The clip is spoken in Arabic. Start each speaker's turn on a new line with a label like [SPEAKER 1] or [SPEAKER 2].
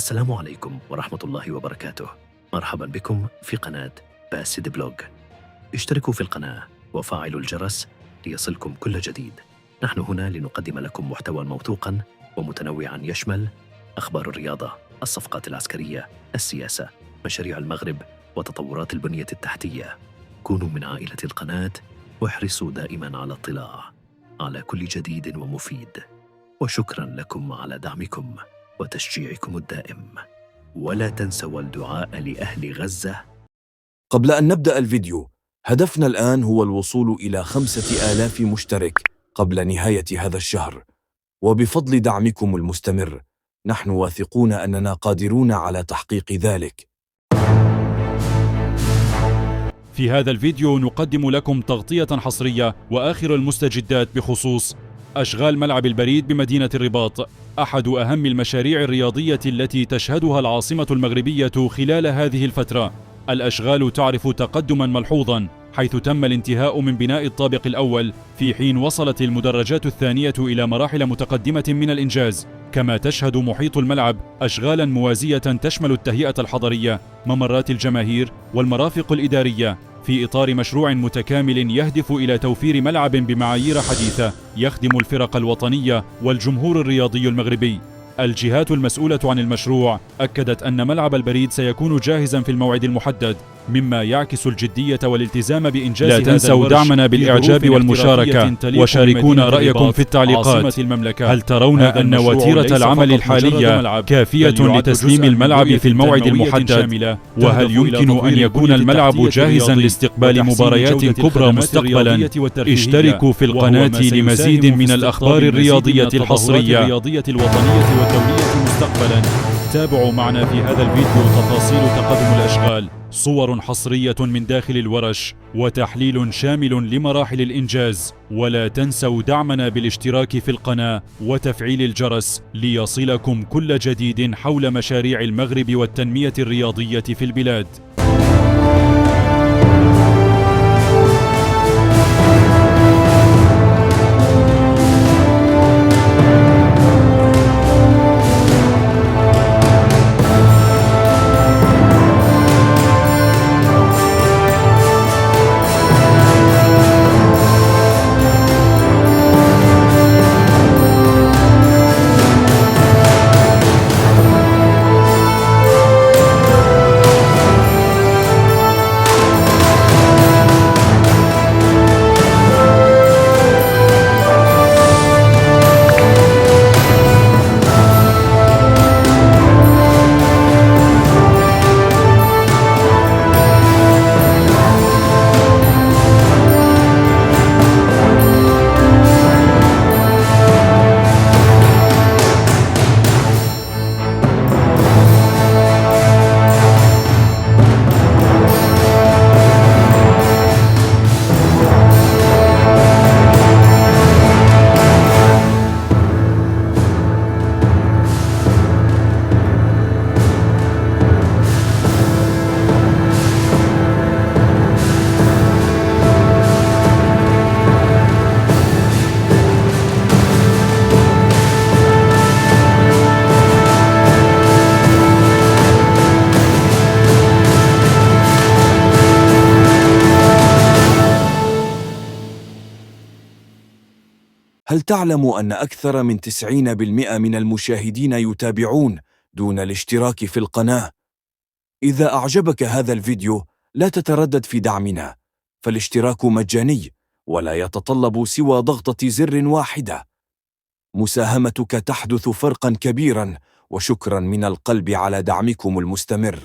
[SPEAKER 1] السلام عليكم ورحمة الله وبركاته. مرحبا بكم في قناة باسد بلوج. اشتركوا في القناة وفعلوا الجرس ليصلكم كل جديد. نحن هنا لنقدم لكم محتوى موثوقا ومتنوعا يشمل أخبار الرياضة، الصفقات العسكرية، السياسة، مشاريع المغرب وتطورات البنية التحتية. كونوا من عائلة القناة واحرصوا دائما على اطلاع على كل جديد ومفيد. وشكرا لكم على دعمكم وتشجيعكم الدائم، ولا تنسوا الدعاء لأهل غزة.
[SPEAKER 2] قبل أن نبدأ الفيديو، هدفنا الآن هو الوصول إلى 5000 مشترك قبل نهاية هذا الشهر، وبفضل دعمكم المستمر نحن واثقون أننا قادرون على تحقيق ذلك.
[SPEAKER 3] في هذا الفيديو نقدم لكم تغطية حصرية وآخر المستجدات بخصوص أشغال ملعب البريد بمدينة الرباط، أحد أهم المشاريع الرياضية التي تشهدها العاصمة المغربية خلال هذه الفترة. الأشغال تعرف تقدما ملحوظا، حيث تم الانتهاء من بناء الطابق الأول، في حين وصلت المدرجات الثانية إلى مراحل متقدمة من الإنجاز. كما تشهد محيط الملعب أشغالا موازية تشمل التهيئة الحضرية، ممرات الجماهير والمرافق الإدارية، في إطار مشروع متكامل يهدف إلى توفير ملعب بمعايير حديثة يخدم الفرق الوطنية والجمهور الرياضي المغربي. الجهات المسؤولة عن المشروع أكدت أن ملعب البريد سيكون جاهزا في الموعد المحدد، مما يعكس الجدية والالتزام بإنجاز هذا الورش. لا تنسوا دعمنا بالإعجاب والمشاركة، وشاركونا رأيكم في التعليقات. هل ترون أن وتيرة العمل الحالية كافية لتسليم الملعب في الموعد المحدد؟ وهل يمكن أن يكون الملعب جاهزا لاستقبال مباريات كبرى مستقبلا؟ اشتركوا في القناة لمزيد من الأخبار الرياضية الحصرية الوطنية والدولية مستقبلا. تابعوا معنا في هذا الفيديو تفاصيل تقدم الأشغال، صور حصرية من داخل الورش، وتحليل شامل لمراحل الإنجاز. ولا تنسوا دعمنا بالاشتراك في القناة وتفعيل الجرس ليصلكم كل جديد حول مشاريع المغرب والتنمية الرياضية في البلاد.
[SPEAKER 2] هل تعلم أن أكثر من 90% من المشاهدين يتابعون دون الاشتراك في القناة؟ إذا أعجبك هذا الفيديو لا تتردد في دعمنا، فالاشتراك مجاني ولا يتطلب سوى ضغطة زر واحدة. مساهمتك تحدث فرقا كبيرا، وشكرا من القلب على دعمكم المستمر.